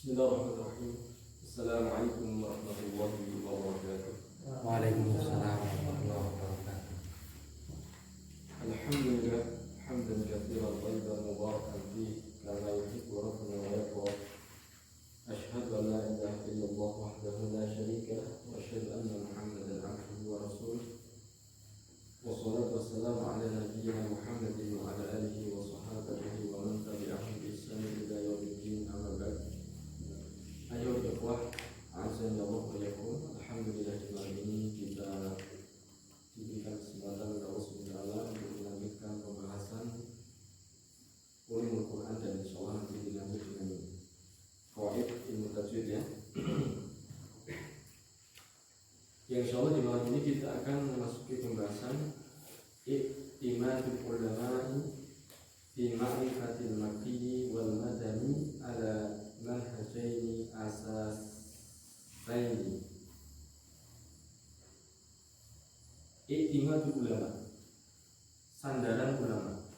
Bismillahirrahmanirrahim. Assalamualaikum warahmatullahi wabarakatuh. Waalaikumsalam warahmatullahi wabarakatuh. Alhamdulillah, hamdan katsiran thayyiban mubarakan fihi kama yuhibbu rabbuna wa yarda. Asyhadu an la ilaha illallah wahdahu la syarika lah wa asyhadu anna Muhammadan 'abduhu wa rasuluh. Wassalatu wassalamu ala nabiyyina Muhammadin wa ala alihi wa sahbihi wa man tabi'ahum bi ihsan ila yaumiddin, amma ba'd. Ayo ikhwah, azan ya Allah yakum. Alhamdulillah ini kita diberikan kesempatan oleh Allah SWT untuk melanjutkan pembahasan ulumul Quran, dan insyaallah nanti dilanjut dengan qawaid ilmu tajwid ya. Yang insyaallah di malam ini kita akan memasuki pembahasan i'timadul ulama fi ma'rifatil makki wal madani ala manhajaini asasaini. I'timadul ulama, sandaran ulama,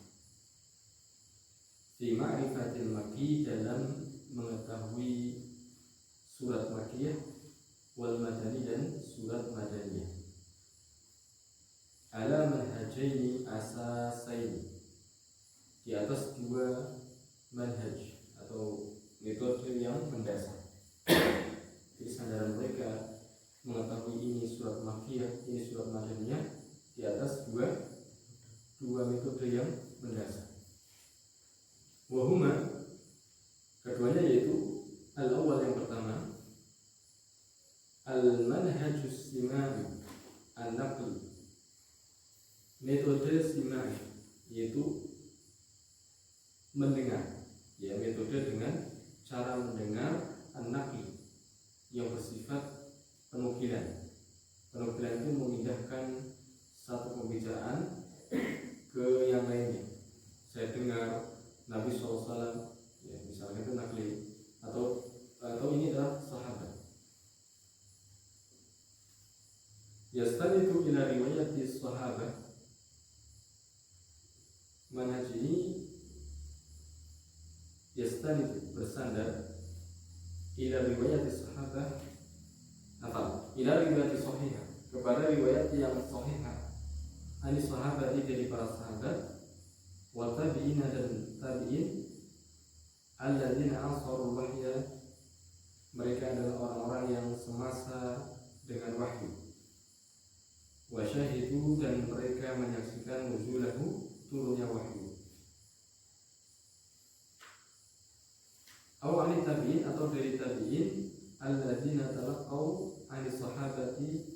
fi ma'rifatil makki, dalam mengetahui surat makkiyah, wal madani, dan surat madaniyah, ala manhajaini asasaini, di atas dua manhaj atau metode yang mendasar. Jadi sandaran mereka mengetahui ini surat makkiyah, ini surat madaniyah, di atas dua metode yang mendasar. Wahuma, keduanya yaitu al-awwal, yang pertama, al-manhajus simai an-naql, metode simai, yaitu mendengar, ya, metode dengan cara mendengar an-naql yang bersifat penukilan. Penukilan itu memindahkan satu pembicaraan ke yang lainnya. Saya dengar Nabi SAW, ya, misalnya itu nakli, atau ini adalah sahabat. Yastanidu ila riwayati sahabat, manhaj ini yastanidu, bersandar, ila riwayati sahabat, atau ila riwayati sahihah, kepada riwayat yang sahihah, ani sahabat, dari para sahabat, wa tabi'ina, dan tabi'in, alladzina asarul wahya, mereka adalah orang-orang yang semasa dengan wahyu, wa syahidu, dan mereka menyaksikan nuzulahu, turunnya wahyu. Aw ani tabi'in, atau dari tabi'in, alladzina talaqau ani sahabati,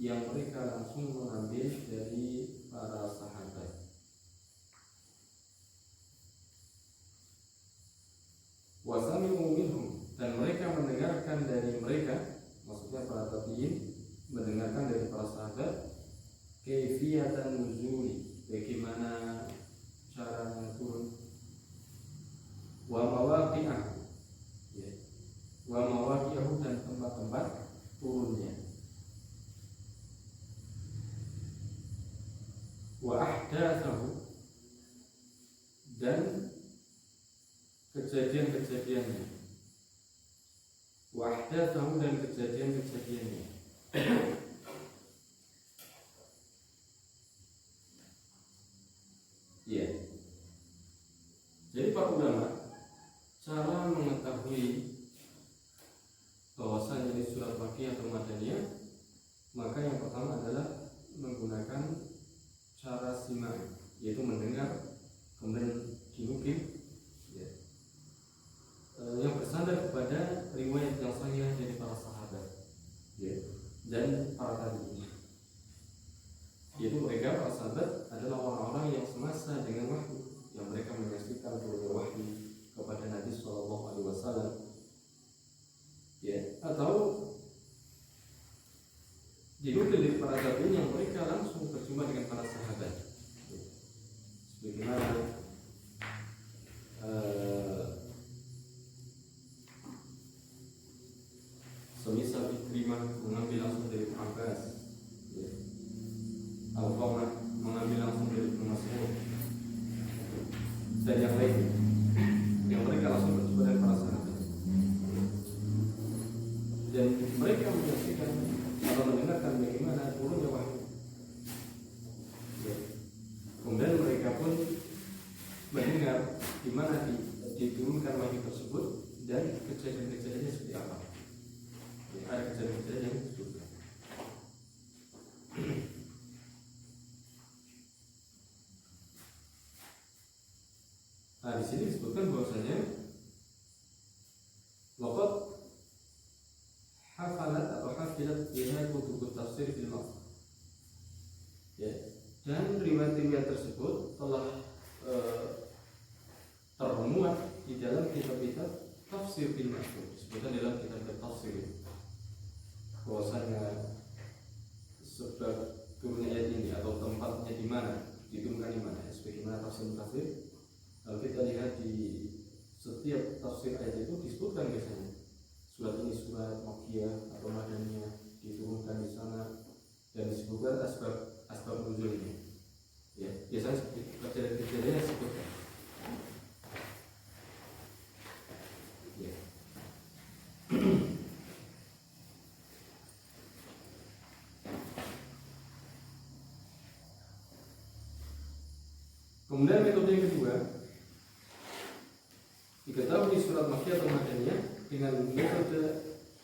yang mereka langsung mengambil dari para sahabat. Wa sami'u minhum, dan mereka mendengarkan dari mereka, maksudnya para tabi'in mendengarkan dari para sahabat, kaifiyatan nuzuli, bagaimana caranya turun, wa mawaqi'ahu, ya, wa mawaqi'ahu, dan tempat-tempat turunnya, wa ahdatsahu, dan kejadian-kejadiannya, wa ahdatsahu, dan kejadian-kejadiannya. Ya. Jadi para ulama, cara mengetahui bahwasanya ini surat makkiyah atau madaniyah, maka yang pertama adalah menggunakan cara simai, yaitu mendengar kemudian dinukil, ya, yang bersandar kepada riwayat yang sahih dari para sahabat, ya, dan para tabi'in. Yaitu mereka, para sahabat, adalah orang-orang yang semasa dengan wahyu, yang mereka menyaksikan turunnya wahyu kepada Nabi SAW, ya, atau dinukil dari para tabi'in yang mereka langsung berjumpa dengan para sahabat, ya. Sebagaimana semisal Ikrimah mengambil langsung dari Ibnu Abbas, ya, Al-Qamah mengambil langsung dari Ibnu Mas'ud, dan yang lain, yang mereka langsung berjumpa dengan para sahabat. dan kejadian-kejadiannya seperti apa. Ya, ada kejadian-kejadian yang disebutkan. Nah, di sini disebutkan bahwasanya laqad hafalat atau hafilat biha kutubut tafsir fil Masr. Ya, dan riwayat-riwayat tersebut telah termuat di dalam kitab-kitab tafsir fil Masr. Disebutkan dalam kitab tafsir bahwasanya sebab turunnya ayat ini atau tempatnya di mana, diturunkan di mana, sebagaimana tafsir. Kalau kita lihat di setiap tafsir ayat itu disebutkan biasanya surat ini surat Makkiyah atau Madaniyah, diturunkan di sana dan disebutkan asbab nuzulnya. Ya, biasanya kejadian-kejadian disebutkan. Ya. Kemudian metode yang kedua, diketahui surat Makkiyah atau Madaniyah dengan metode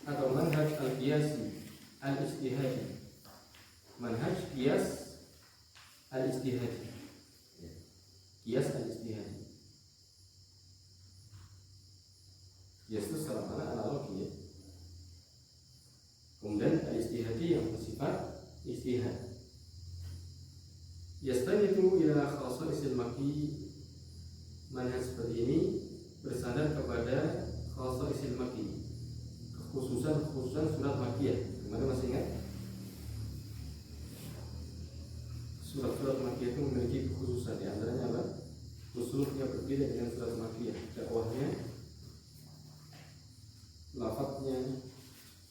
atau manhaj al-qiyasi al-ijtihadi. Manhaj qiyas al-ijtihadi. Qiyas al-ijtihadi. Qiyas itu secara mana analogi ya. Kemudian al-ijtihadi yang bersifat ijtihad. Yastanidu ila khasa'isil makki. Manhaj seperti ini bersandar kepada khasa'isil makki, kekhususan surat Makkiyah. Kemarin masih ingat? Surat-surat Makkiyah itu memiliki kekhususan, di antaranya apa? Khususnya berbeda dengan surat Makkiyah. Dakwahnya, lafadznya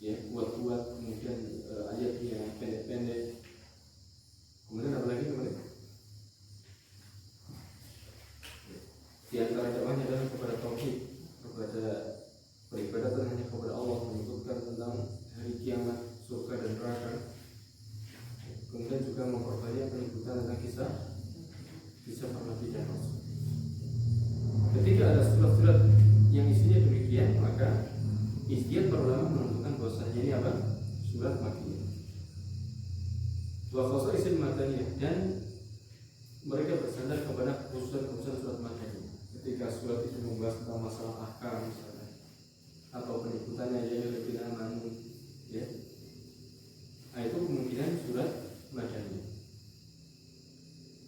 ya kuat-kuat, kemudian ayatnya pendek-pendek. Kemudian apa lagi kemarin? Di antara dakwahnya adalah kepada tauhid, kepada peribadatan hanya kepada Allah, menyebutkan tentang hari kiamat, surga dan neraka. Kemudian juga memperbanyak penyebutan tentang kisah para nabi dan rasul. Ketika ada surat-surat yang isinya demikian, maka ijtihad para ulama menentukan bahwasanya ini apa? Surat Makkiyah. Wa khasa'isil Madaniyah, dan mereka bersandar kepada khususan surat Madaniyah. Ketika surat itu membahas tentang masalah ahkam misalnya, atau penyebutannya ya lebih amanu, ya, nah, itu kemungkinan surat Madaniyah.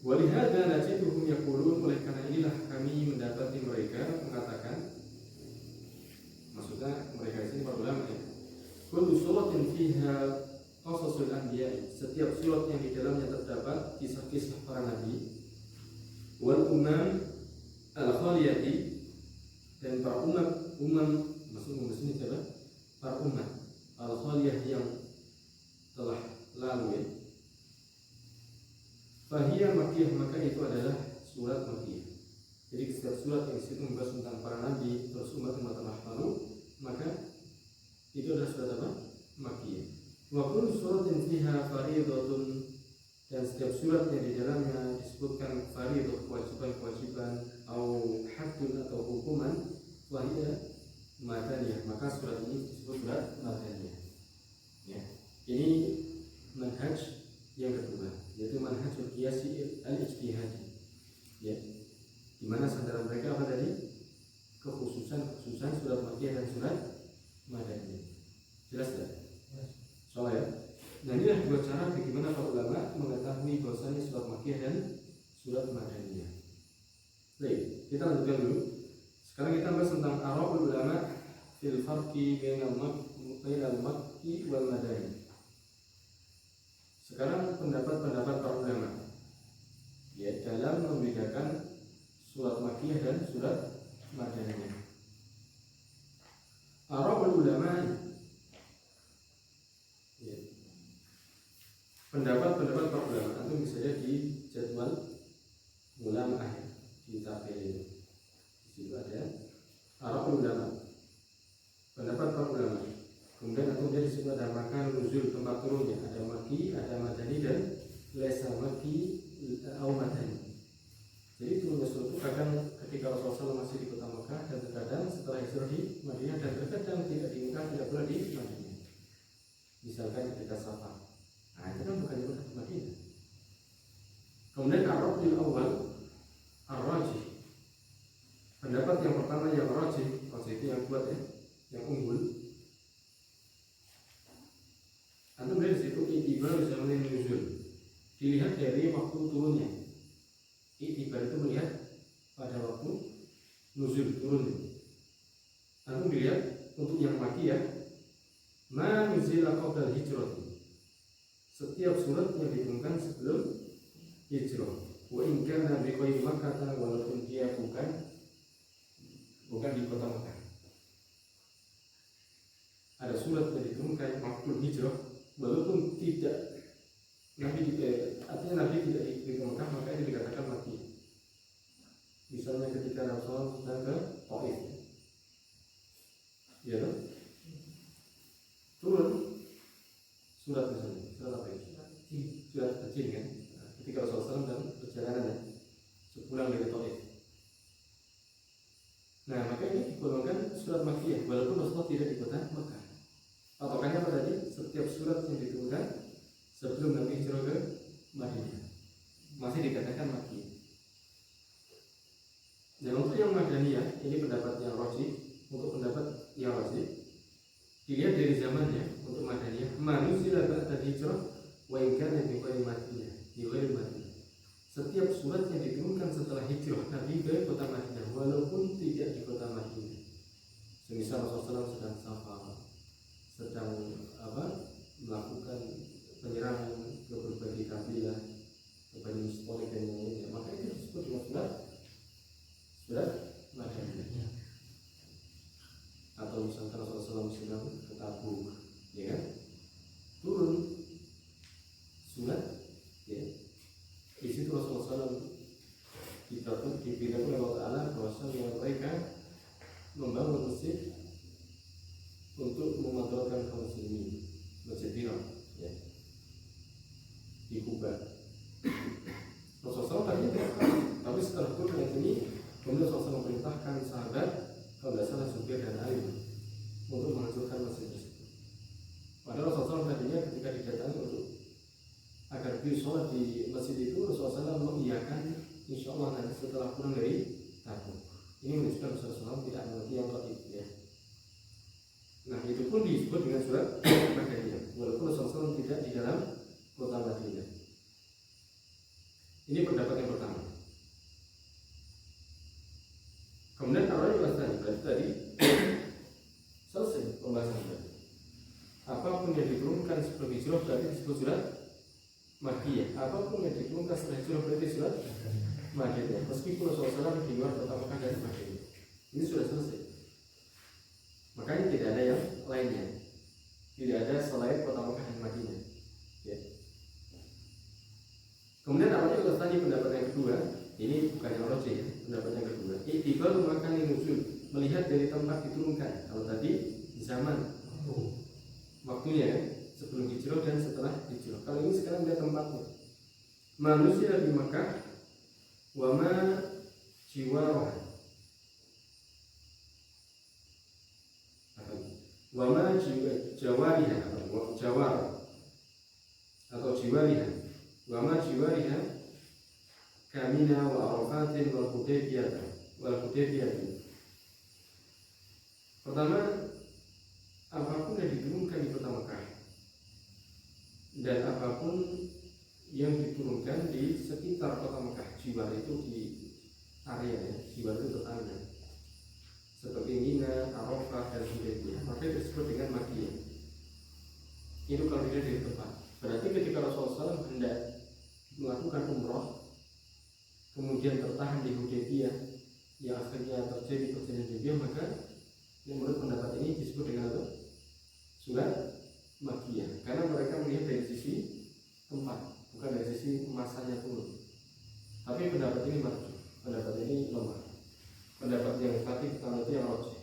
Walihada najiduhum yaqulun, oleh karena inilah kami mendapati mereka mengatakan, maksudnya mereka di sini para ulama ya, kullu suratin fiha qasasul anbiya, setiap surat yang di dalamnya terdapat kisah-kisah para nabi, wal umam al-khaliyati, dan para umam maksudnya di sini adalah para umat al-khaliyah yang telah lalu ya. Fahiyah Makkiyah, maka itu adalah surat Makkiyah. Jadi setiap surat yang disitu membahas tentang para nabi terus umat telah lalu, maka itu adalah surat apa? Makkiyah. Wa kullu suratin fiha fariidatun, dan setiap surat yang di dalamnya disebutkan fariidah, kewajiban atau haddun atau hukuman, wahiyah Madaniyah, maka surat ini disebut surat Madaniyah. Ya. Ini manhaj yang kedua, yaitu manhajul qiyasi al-ijtihadi. Ya. Di mana sandaran mereka apa tadi? Kekhususan surat Makkiyah dan surat Madaniyah. Jelas tak? Soalnya ya. Nah, inilah dua cara bagaimana para ulama mengetahui bahwasanya surat Makkiyah dan surat Madaniyah. Baik, kita lanjutkan dulu. Sekarang kita bahas tentang ara'ul ulama fil farqi bainal makki wal madani. Sekarang pendapat para ulama ya dalam membedakan surat Makkiyah dan surat Madaniyah. Ara'ul ulama ya, pendapat para ulama itu bisa jadi di jadwal ulama akhir di tabel ini. Di situ ada ara'ul ulama, pendapat para ulama. Kemudian kemudian di situ ada makan nuzul, tempat turunnya, ada Makki, ada Madani, dan lesa Makki atau Madani. Jadi turunnya suatu kadang ketika Rasulullah masih di kota Mekah, dan terkadang setelah hijrah di Madinah dari waktu turunnya. Iktibar itu melihat pada waktu nuzul turun. Lalu dilihat untuk yang Makkiyah, ma nuzila qabla hijrah. Setiap surat yang diturunkan sebelum hijrah. Wa in kana bi ghairi Makkah, walaupun dia bukan di kota Makkah. Ada surat yang diturunkan waktu hijrah, walaupun tidak artinya Nabi tidak di Mekah, maka ini dikatakan Makki. Misalnya ketika Rasulullah sedang ke Taif, ya, turun surat misalnya, surat apa ini? Surat kecil kan? Ketika Rasulullah sedang perjalanan sepulang dari Taif. Nah, maka ini digolongkan surat Makkiyah, walaupun Rasulullah tidak di kota Mekah. Patokannya apa tadi? Setiap surat yang diturunkan sebelum Nabi hijrah ke Madinah masih dikatakan Makkiyah. Dan untuk yang Madaniyah, ini pendapat yang rajih. Untuk pendapat yang rajih, dilihat dari zamannya. Untuk Madaniyah, manusia ba'da hijrah wa in kana bi ghairi Madinah. Setiap surat yang diturunkan setelah hijrah Nabi ke kota Madinah, walaupun tidak di kota Madinah. Semisal Rasulullah sedang safar, sedang melakukan penyerangan ke berbagai kabilah, ke Bani Mustalik dan yang lainnya, maka itu disebut dengan surat Madaniyah. Atau misalkan Rasulullah sedang ke Tabuk, ya kan, turun surat, ya, di situ Rasulullah diberitahu oleh Allah Taala bahwasanya mereka membangun masjid untuk memanfaatkan kaum muslimin, masjid Dirar, ya, di Kuba. Rasulullah tadinya tidak tahu, tapi setelah turun ayat ini, kemudian Rasulullah memerintahkan sahabat, kalau tidak salah Zubair dan Ali, untuk menghancurkan masjid tersebut. Padahal Rasulullah tadinya ketika didatangi untuk agar beliau sholat di masjid itu, Rasulullah mengiyakan insya Allah nanti setelah pulang dari Tabuk. Ini menunjukkan Rasulullah tidak mengerti yang tadi, ya. Nah, itu pun disebut dengan surat Madaniyah, walaupun Rasulullah tidak di dalam kota Madinah. Ini pendapat yang pertama. Kemudian kalau yang tadi selesai pembahasan tadi. Apapun yang diturunkan sebelum hijrah berarti disebut surat Makkiyah. Apapun yang diturunkan setelah hijrah berarti surat Madaniyah. Meskipun Rasulullah di luar kota Mekah dari Madinah, ini sudah selesai. Makanya tidak ada yang lainnya. Tidak ada selain kota Mekah dan Madinah. Ya. Kemudian apalagi tadi pendapat yang kedua, ini bukan yang rajih, ya. Pendapat yang kedua, iktibar makan nuzul, melihat dari tempat diturunkan. Kalau tadi zaman waktunya, ya, sebelum hijrah dan setelah hijrah. Kalau ini sekarang lihat tempatnya. Manusia di Mekah, wama jiwaroh, wama jawariha atau jiwariha, wama jiwariha kamina wa arafatin wal hudaybiyah. Pertama, apapun yang diturunkan di kota Mekah dan apapun yang diturunkan di sekitar kota Mekah, jiwar itu di area, ya, jiwar itu tetangga, seperti Mina, Arafah dan Hudaybiyah, maka disebut dengan Makkiyah. Itu kalau tidak dari tempat. Berarti ketika Rasulullah SAW hendak melakukan umroh, kemudian tertahan di Hudaybiyah, yang akhirnya terjadi perjanjian Hudaybiyah, maka menurut pendapat ini disebut dengan apa? Surat Makkiyah. Karena mereka melihat dari sisi tempat, bukan dari sisi masanya turun. Tapi pendapat ini marjuh, pendapat ini lemah. Pendapat yang tadi pertama itu yang rajih.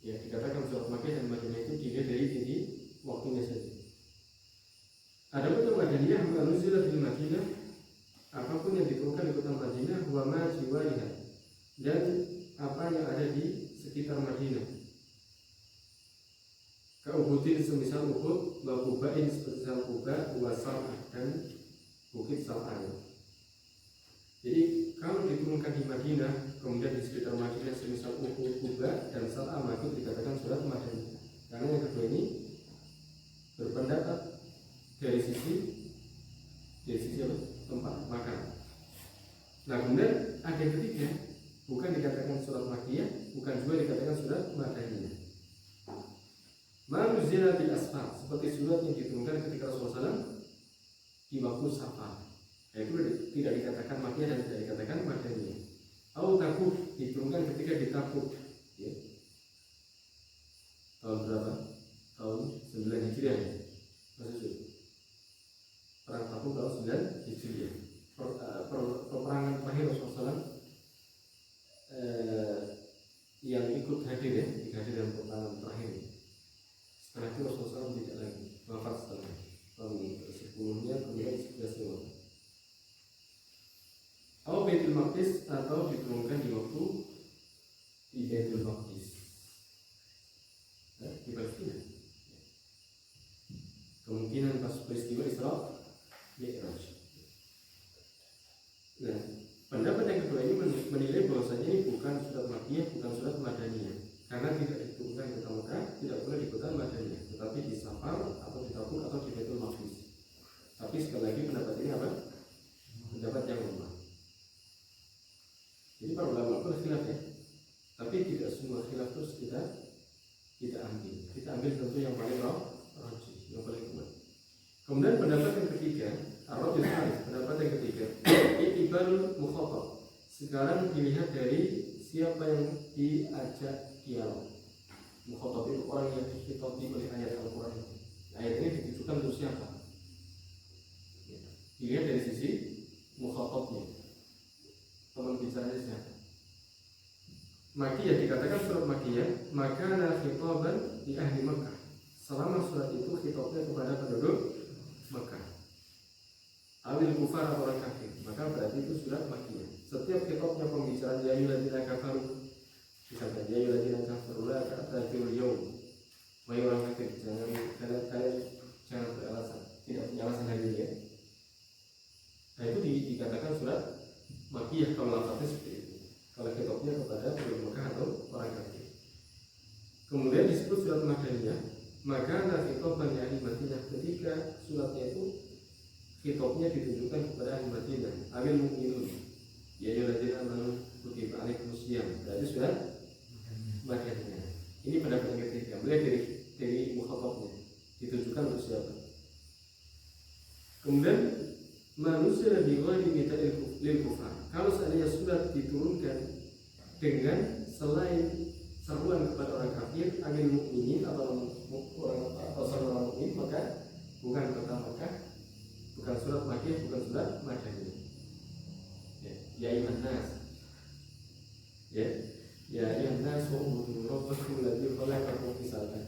Ya, dikatakan surat Makkiyah dan Madinah itu dilihat dari sisi waktunya saja. Adapun yang Madaniyah, manusia di Madinah, apapun yang diturunkan di kota Madinah, wa ma jiwariha, dan apa yang ada di sekitar Madinah. Ka'ubudin semisal Uhud, wa Qubain seperti Quba, wa Sal'ah dan Bukit Sal'ah. Jadi kalau diturunkan di Madinah, kemudian di sekitar Madinah semisal Uhud, Quba dan Sal'ah, maka dikatakan surat Madaniyah. Karena yang kedua ini berpendapat dari sisi apa? lailatil asfar, seperti surat yang diturunkan ketika Rasulullah SAW di waktu safar. Itu tidak dikatakan Makkiyah dan tidak dikatakan Madaniyah. Au Tabuk, diturunkan ketika di Tabuk, ya. Tahun berapa? Tahun 9 Hijriah, ya. Maksudnya perang Tabuk tahun 9 Hijriah. Peperangan terakhir Rasulullah SAW yang ikut hadir, ya, hadir dalam peperangan terakhir. Setelah itu Rasulullah SAW tidak lagi wafat setelah tahun 10-nya, kemudian 11-nya wafat. Atau Baitul Maqdis, atau diturunkan di waktu di Baitul Maqdis, di Palestina. Kemungkinan pas peristiwa Isra Mi'raj. Nah, pendapat yang kedua ini menilai bahwasanya ini bukan surat Makkiyah, bukan surat Madaniyah, karena tidak diturunkan di kota Mekah, tidak pula di kota Madaniyah, tetapi di Safar atau di Tabuk atau di Baitul Maqdis. Tapi sekali lagi pendapat ini apa? Pendapat yang lemah. Jadi para ulama berkhilaf, ya, tapi tidak semua khilaf terus kita ambil. Kita ambil tentu yang paling rajih, yang paling kuat. Kemudian pendapat yang ketiga, pendapat yang ketiga, i'tibarul mukhatab. Sekarang dilihat dari siapa yang diajak dialog. Mukhatab itu orang yang dihitopi oleh ayat Al-Quran. Ayat ini ditujukan untuk siapa? Dilihat dari sisi mukhatabnya. Teman bicaranya siapa? Makkiyah, dikatakan surat Makkiyah, maka khitaban di ahli Makkah. Selama surat itu khitabnya kepada penduduk Makkah. Awil kufar atau orang kafir, maka berarti itu surat Makkiyah. Setiap khitabnya pembicaraan ya ayyuhalladzina kafaru, misalnya ya ayyuhalladzina kafaru la ta'tadzirul yaum. Wahai orang kafir, jangan beralasan, tidak punya alasan hari ini, ya. Nah, itu dikatakan surat Makkiyah kalau lafaznya seperti itu. Kalau khitabnya kepada penduduk Makkah atau orang kafir. Kemudian disebut surat Madaniyah, maka khitaban ahli Madinah, ketika suratnya itu khitabnya ditujukan kepada ahli Madinah, awil mu'minun, ya ayyuhalladzina amanu kutiba alaikumusiyam. Berarti surat Madaniyah. Ini pendapat yang ketiga, mulai dari mukhatabnya ditujukan untuk siapa. Kemudian manusia diminta lil kufar. Kalau seandainya surat diturunkan dengan selain seruan kepada orang kafir, amil mukminin atau seruan orang mukmin, maka bukan kota Makkah, bukan surat Makkiyah, bukan surat Madaniyah. Ya ayuhan nas, ya ayuhan nas u'budu rabbakum alladzi khalaqakum misalkan.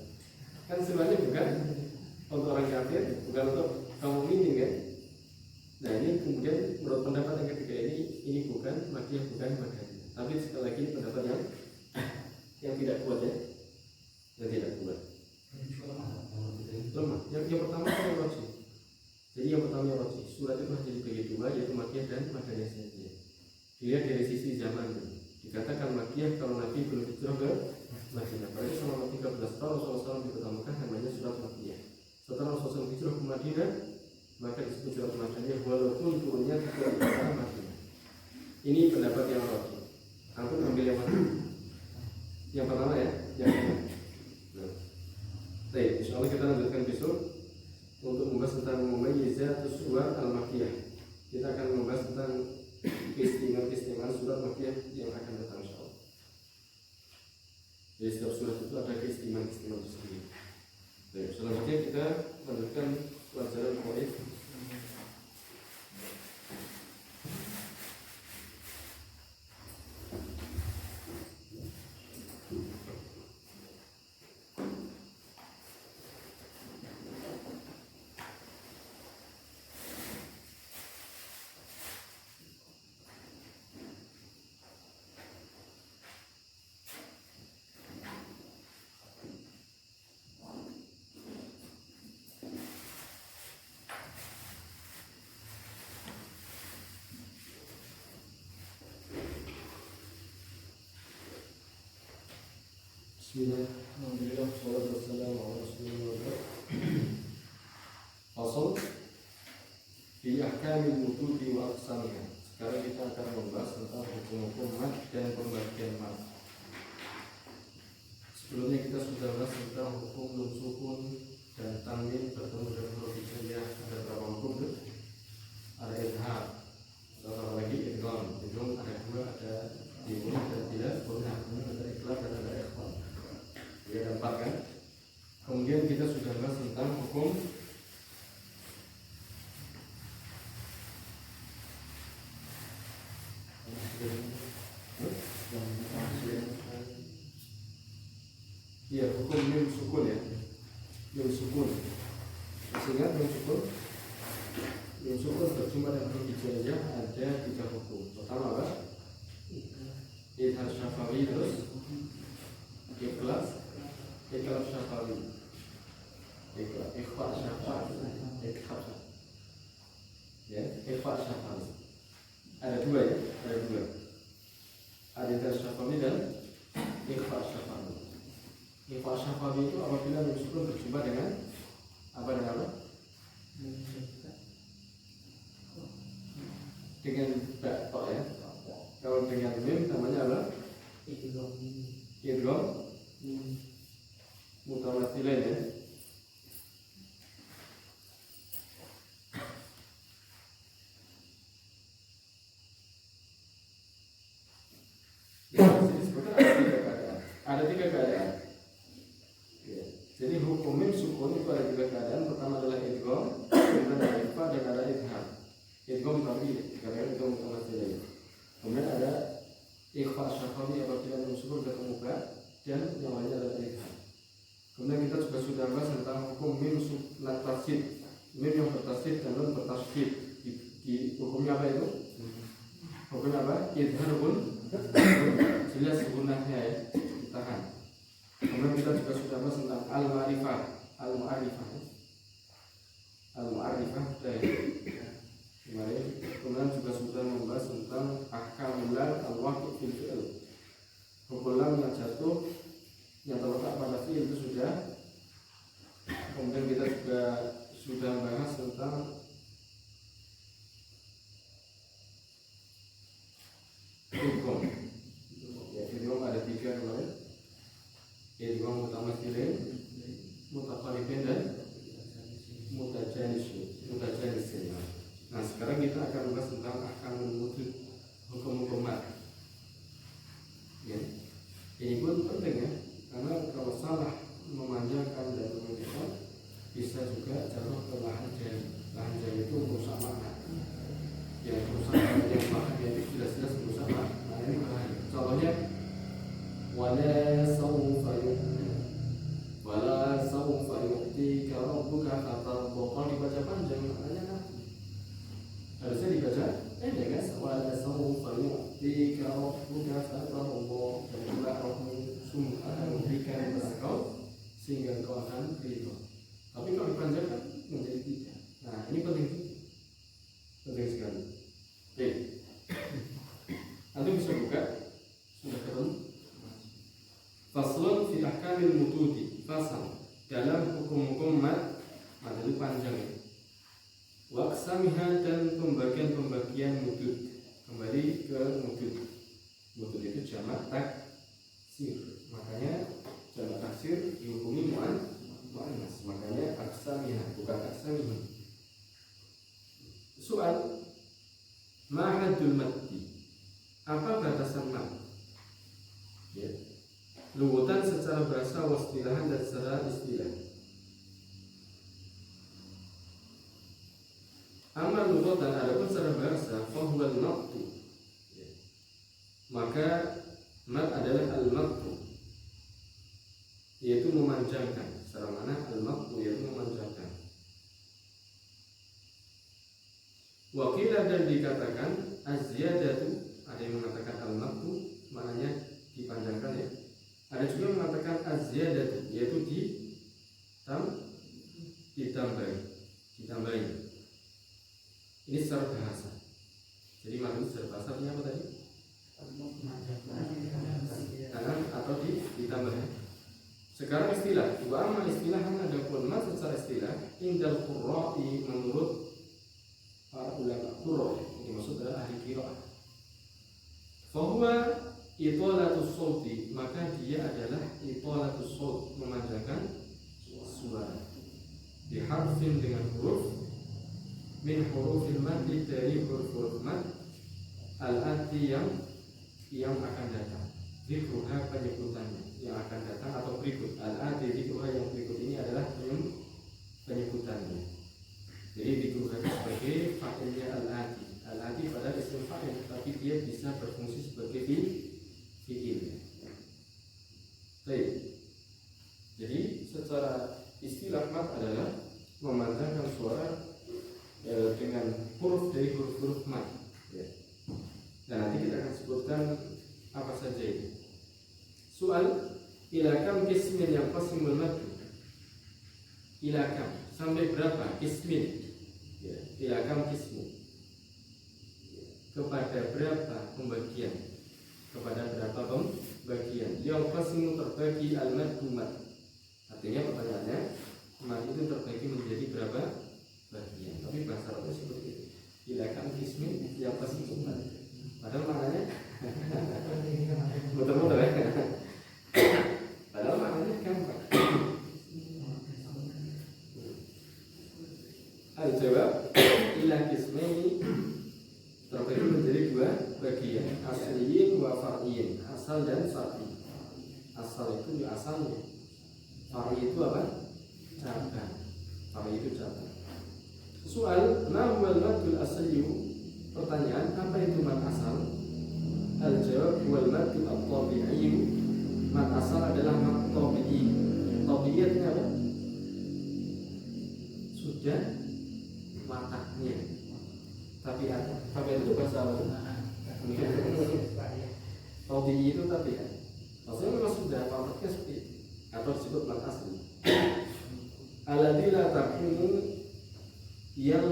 Kan suratnya bukan untuk orang kafir, bukan untuk kaum mukminin, kan? Nah, ini kemudian menurut pendapat yang ketiga ini bukan Makkiyah, bukan Madaniyah. Tapi sekali lagi pendapat yang tidak kuat, ya, yang tidak kuat. Lemah. Yang pertama yang rajih. Jadi yang pertama yang rajih, surat itu hanya dibagi dua, yaitu Makkiyah dan Madaniyah saja. Dilihat dari sisi zaman. Dikatakan Makkiyah kalau Nabi belum hijrah ke Madinah. Berarti selama 13 tahun Rasulullah SAW di kota Mekah namanya surat Makkiyah. Setelah Rasulullah hijrah ke Madinah, maka disebut surat Madaniyah walaupun turunnya tidak di kota Madinah. Ini pendapat yang rajih. Aku ambil yang mana? Yang pertama, ya, yang mana? Baik, insyaallah kita lanjutkan besok untuk membahas tentang mumayyizatus suwar al-Makkiyah. Kita akan membahas tentang keistimewaan surat Makkiyah yang akan datang, insyaallah. Jadi setiap surat itu ada keistimewaan tersendiri. Baik, selanjutnya kita lanjutkan pelajaran qawaid. Bismillah, alhamdulillah, wassalatu wassalamu ala rasulillah. Fasal fi ahkamil wududi wa aqsamiha. Sekarang kita akan membahas tentang hukum-hukum mad dan pembagian mad. Sebelumnya kita sudah bahas tentang hukum nun sukun, dan tanwin bertemu dengan huruf hijaiyah ada berapa hukum tuh? Ada izhar, ada lagi idgham. Idgham ada dua, ada dibunuh dan tidak punah, ada ikhlas dan ada ikhfal. Jadi ada 4 kan? Kemudian kita sudah bahas tentang hukum hukum mim sukun ya. Mim sukun. Masih ingat mim sukun? Mim sukun berjumpa dengan huruf hijaiyah ada 3 hukum. Pertama apa? Izhar syafawi, terus ikhlas syafawi, ikhfa syafawi, ikhfa syafawi. Ada 2 ya, ada 2. Ada izhar syafawi dan ikhfa syafawi. Ikhfa syafawi itu apabila mim sukun berjumpa dengan apa? Dengan ba ya. Kalau dengan mim namanya apa? Idgham mutamathilain ya. Ada 3 keadaan. Ya. Jadi hukum mim sukun itu ada 3 keadaan. Pertama adalah idgham, kemudian ada ikhfa dan ada izhar. Idgham tapi dikatakan itu mutamathilain. Kemudian ada ikhfa syafawi apabila mim sukun ketemu ba dan yang lainnya adalah izhar. Kemudian kita juga sudah bahas tentang hukum mim sunat tasydid. Mim yang bertasydid dan nun bertasydid. Di hukumnya apa itu? Hukumnya apa? Izhar pun jelas gunanya ya, ditahan. Kemudian kita juga sudah bahas tentang al-ma'rifah. Kemudian juga sudah membahas tentang ahkamul al-waqi' fil fi'l. Hukum lam yang jatuh yang terletak pada fi'il itu sudah. Kemudian kita juga sudah bahas tentang idgham. Ya, idgham ada 3 kemarin. Idgham mutamathilain, mutaqarribin dan mutajanisin. Nah, sekarang kita akan bahas tentang ahkamul mudud, hukum-hukum mad. Ya. Ini pun penting ya, karena kalau salah memanjangkan dan memudahkan bisa juga jatuh ke lahan jari. Lahan jari itu merusak makna. Yang merusak makna yang makna itu jelas-jelas merusak makna. Nah, ini bahaya. Contohnya wala sawfa yu'tika rabbuka fatarda. Kalau dibaca panjang maknanya nanti. Harusnya dibaca pendek kan? Wala sawfa yu'tika rabbuka fatarda. Dan juga Rabbmu sungguh akan memberikan kepada kau sehingga kau akan ridho. Tapi kalau dipanjangkan menjadi 3. Nah, ini penting sekali. Oke. Nanti bisa buka. Sudah ketemu? Faslun fi ahkamil mududi. Fasal dalam hukum-hukum mad itu panjang ya. Wa aqsamiha dan pembagian mudud. Kembali ke mudud. Mudud itu jamak taksir. Makanya jamak taksir dihukumi muannas. Makanya aqsamiha bukan aqsamiha. Soal ma haddul maddi? Apa batasan mad? Ya. Lugutan secara bahasa, wastilahan dan secara istilah. Amma lugutan adapun secara bahasa, fahuwal maqtu. Maka mad adalah al-maqtu, yaitu memanjangkan. Secara mana al-maqtu yaitu memanjangkan. Wakilah dan dikatakan az-ziyadatu, ada yang mengatakan al-maqtu maknanya dipanjangkan ya. Ada juga yang mengatakan az-ziyadatu yaitu ditambahi. Ini secara bahasa. Jadi maksudnya secara bahasa ini apa tadi? Atau ditambah. Sekarang istilah. Wa amma istilahan adapun mad secara istilah indal qurra'i menurut para ulama qurra, ini maksud adalah ahli qiraah. Fahuwa itolatus sauti, maka dia adalah itolatus saut, memanjangkan suara. biharfin dengan huruf min hurufil mad dari huruf mad al-ati yang akan datang. Zikruha penyebutannya yang akan datang atau berikut. Al-ati zikruha yang berikut ini adalah penyebutannya. Jadi zikruha sebagai fa'ilnya al-ati. Al-ati pada isim fa'il, tapi dia bisa berfungsi sebagai fi'il. Baik. Jadi secara istilah mad adalah memantangkan suara dengan huruf dari huruf mad. Ya. Dan nanti kita akan sebutkan apa saja ini. Soal ilakam kismin yang qasimul mad. Ilakam sampai berapa kismin? Ya, ilakam kismin. Kepada berapa pembagian? Kepada berapa pembagian? Yang qasimu terbagi al-mad. Artinya pertanyaannya, mad itu terbagi menjadi berapa bagian? Tapi bahasa Arabnya seperti itu. Ilakam kismin yang qasimul mad. Padahal maknanya muter-muter ya. Padahal maknanya gampang. Al-jawab ila kismaini terbagi menjadi dua bagian, asliyin wa far'iyin, asal dan far'i. Asal itu asalnya, far'i itu apa? Cabang. Far'i itu cabang. Soal ma huwal madul asliyu. Pertanyaan, apa itu mad asal? Al-jawab wal madul at-tabi'i. Mad asal adalah mad tabi'i. Tabi'i artinya apa? Sudah matahnya. Tapi itu bahasa apa? Tabi'i itu tabi'at. Maksudnya memang sudah matahnya seperti itu, atau disebut mad asli. Alladzi la taqumu, yang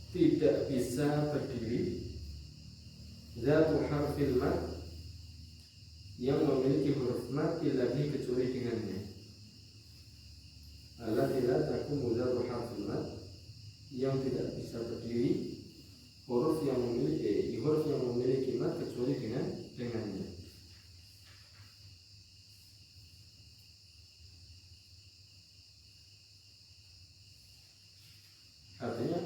tidak bisa berdiri, zatu harfil mad, yang memiliki huruf mad lagi kecuali dengannya. Alladzi la taqumu zatu harfil mad, yang tidak bisa berdiri huruf yang memiliki mad kecuali dengannya. Artinya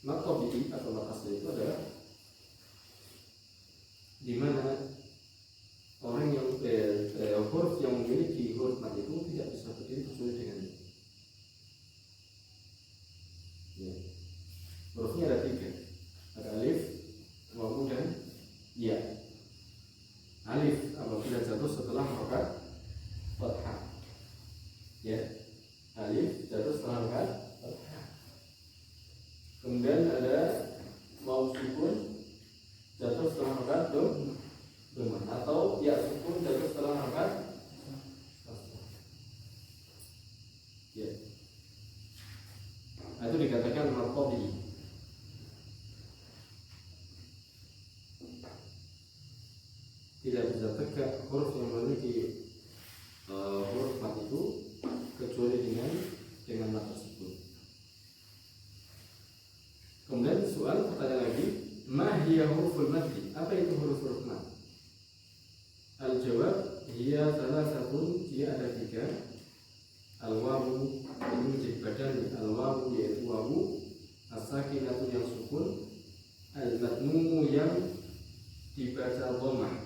mad tabi'i atau mad asli itu adalah di mana orang yang huruf yang memiliki huruf mad itu tidak bisa berdiri kecuali dengannya. Ya. Hurufnya ada tiga, ada alif, wawu dan ya. Alif apabila jatuh setelah harokat fathah, ya. Alif jatuh setelah harokat fathah. Kemudian ada wawu sukun jatuh setelah harokat dhammah, atau ya sukun jatuh setelah harokat fathah. Ya. Nah, itu dikatakan mad tabi'i. Tidak bisa tegak huruf yang memiliki huruf mad itu kecuali dengan mad tersebut. Kemudian soal pertanyaan lagi, ma hiya huruful mad? Apa itu huruf-huruf mad? Al-jawab hiya salasatun, dia ada tiga. Al-wawu, ini menjadi badannya. Al-wawu yaitu wawu, as-sakinatu yang sukun, al-madmumu yang dibaca dhammah,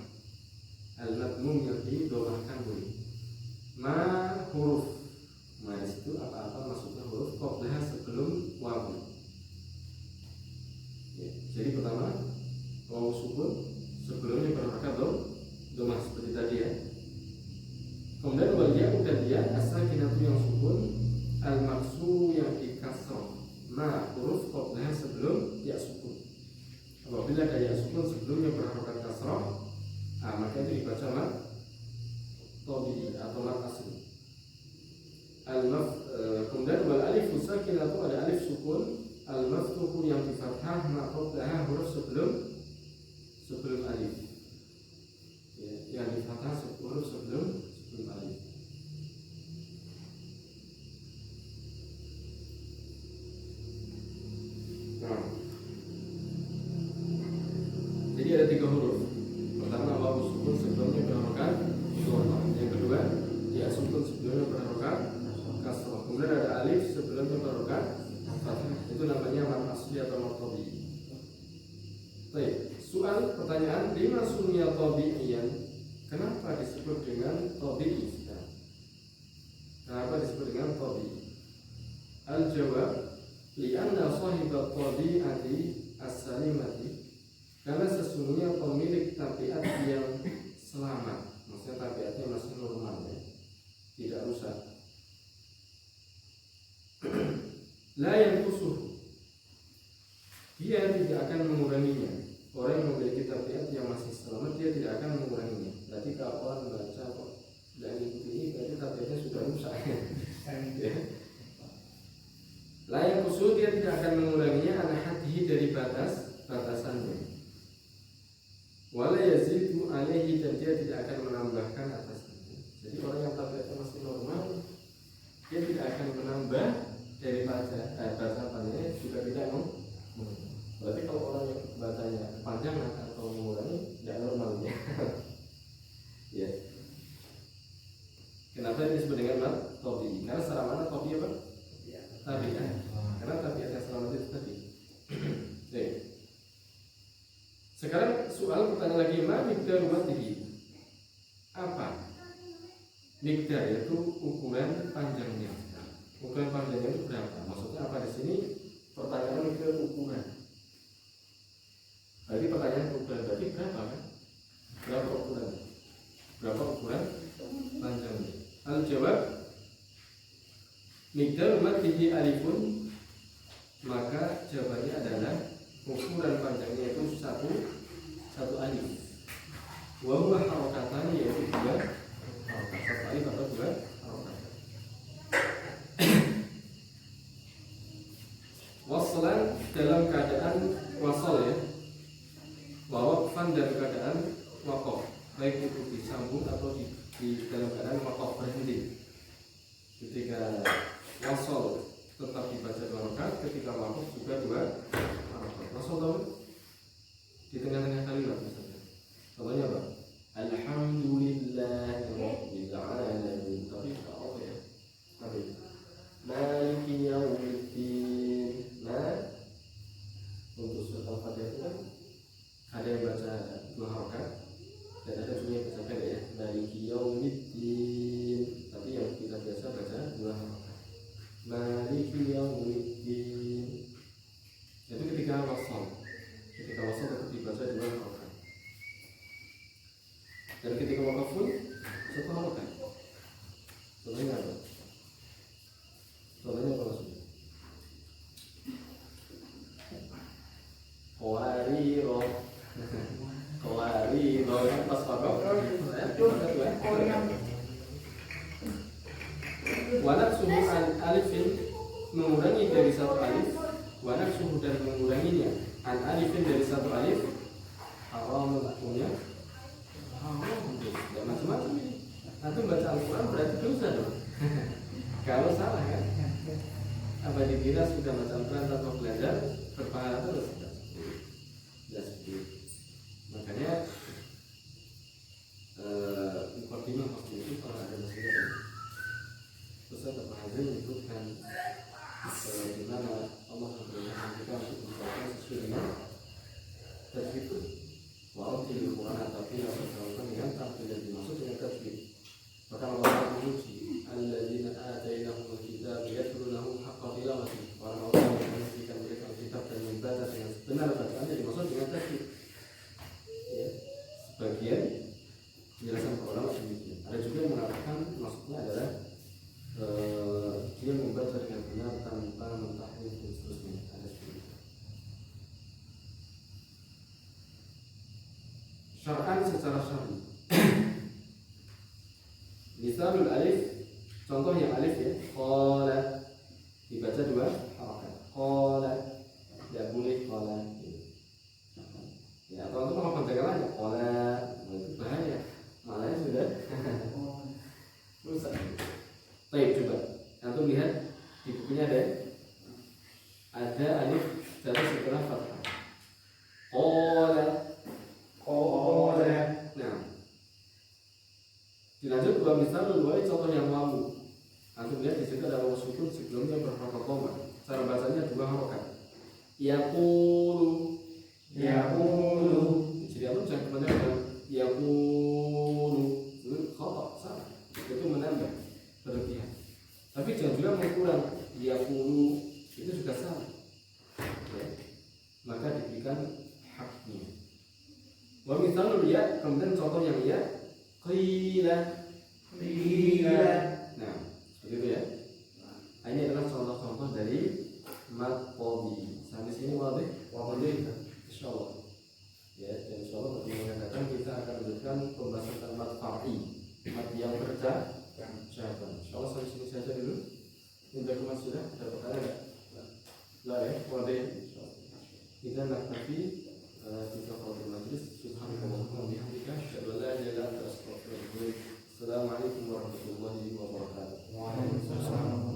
al-madmum yang didhammahkan boleh. Ma huruf, ma itu apa-apa maksudnya huruf qablaha sebelum wawu. Ya, jadi pertama wawu sukun sebelumnya berharakat dhammah seperti tadi ya. Kemudian wal ya dan ya as-sakinatu yang sukun, al-maksu yang dikasrah. Ma huruf qablaha sebelum ya sukun. Apabila ada ya sukun sebelumnya berharakat kasrah, maka itu dibaca mad tabi'i atau mad asli. Kemudian wal alif sakinatu, ada alif sukun, al-maftuhu yang di fathah, ma qablaha huruf sebelum alif. Ya, yang di fathah huruf sebelum alif. Nah, jadi ada tiga huruf. Pertama wawu sukun sebelumnya akan menguranginya. Berarti kalau orang baca kok tidak mengikuti ini, berarti tabiatnya sudah rusak. Ya. Layak usul dia tidak akan menguranginya anak hati dari batasannya. Wala yazidu alaihi, dan dia tidak akan menambahkan atasnya. Jadi orang yang tabiatnya masih normal, dia tidak akan menambah daripada batasannya, juga tidak mengurangi. Berarti kalau orang yang bacanya kepanjangan atau mengurangi, tidak normal ya. Ya. Kenapa ini disebut dengan tobi? Karena secara mana tobi apa? Tabiat. Karena tabiatnya selamat itu tadi. Baik. Sekarang soal pertanyaan lagi, ma miqdar matihi? Apa miqdar? Yaitu ukuran panjangnya. Ukuran panjangnya itu berapa? Maksudnya apa di sini? Pertanyaan ke ukuran. Berarti pertanyaan ukuran berarti berapa kan? Berapa ukuran? Berapa ukuran panjangnya? Al jawab, miqdar matihi alifun, maka jawabannya adalah ukuran panjangnya itu satu alif. Wa huwa harokatan, yaitu dua harokat. Satu alif atau dua harokat. Waslan dalam keadaan wasal ya. Wa waqfan dalam keadaan waqaf. Baik itu disambung atau di dalam keadaan waqaf, berhenti. Ketika wasal tetap dibaca dua rakaat, ketika waqaf juga dua rakaat. Wasal tahu? Di tengah-tengah kalimat misalnya. Contohnya apa? Alhamdulillahirabbil alamin. Tapi apa ya? Tapi Maliki yaumiddin. Nah, untuk surat Al-Fatihah itu kan ada yang baca dua rakaat dan ada juga yang baca pendek ya. Maliki yaumiddin. Tapi yang kita biasa baca dua rakaat. Maliki yaumiddin. Itu ketika wasal. Ketika wasal tetap dibaca dua rakaat. Dan ketika waqaf pun satu rakaat. Contohnya apa? Contohnya apa maksudnya? Qawariro. Qawariro pas waqaf. Wanak suhu alifin, mengurangi dari satu alif. Wanak suhu, dan menguranginya an alifin dari satu alif. Haram punya haram, tidak macam-macam ini. Nanti baca Al-Quran berarti dosa dong. Kalau salah kan, apa dikira sudah baca Al-Quran tanpa belajar berpahala terus? Tidak seperti itu. Makanya mukadimah waktu itu kalau ada masalah, Ustaz Abu Hazim menyebutkan di mana Allah memberikan kita untuk membaca sesuai dengan tajwid. Walaupun Quran tapi berkaitan dengan tampil yang dimaksud dengan tajwid. Maka Allah menguji alladzina atainahumul kitab yatlunahu haqqa tilawatihi. Orang-orang yang memberikan mereka kitab dan membaca dengan benar bacaannya dimaksud dengan tajwid. Ya, sebagian penjelasan para ulama demikian. Ada juga yang mengatakan maksudnya adalah dia membaca dengan benar tanpa mentahrif dan seterusnya. Ada seperti itu. Syar'an secara syar'i. Misalul alif, contoh yang alif ya, qala dibaca dua harakat. Qala, tidak boleh qala. Ya, atau untuk panjangan aja qala, itu bahaya. Malahnya sudah rusak. Baik, coba antum lihat di bukunya ada alif jatuh setelah fathah. Qala. Nah, dilanjut dua misal dua contoh yang wawu. Antum lihat di situ ada wawu sukun sebelumnya berharokat koma. Cara bacanya dua harokat. Yaqulu. Jadi antum jangan kebanyakan yaqulu. Itu khata, salah. Itu menambah berlebihan. Tapi jangan juga mengkurang. Yaqulu itu juga salah. Ya. Maka diberikan haknya. Wa misalul ya, kemudian contoh yang ya, qila. Nah, seperti itu ya. Nah, ini adalah contoh-contoh dari mat qadi. Sampai sini wadih, insyaallah. Ya, dan insyaallah bagi yang datang kita akan lanjutkan واضح. إذا نكتفي بكثرة المجلس. سبحانك اللهم وبحمدك أشهد أن لا إله إلا أنت أستغفرك. السلام عليكم ورحمة الله وبركاته. Waalaikumsalam.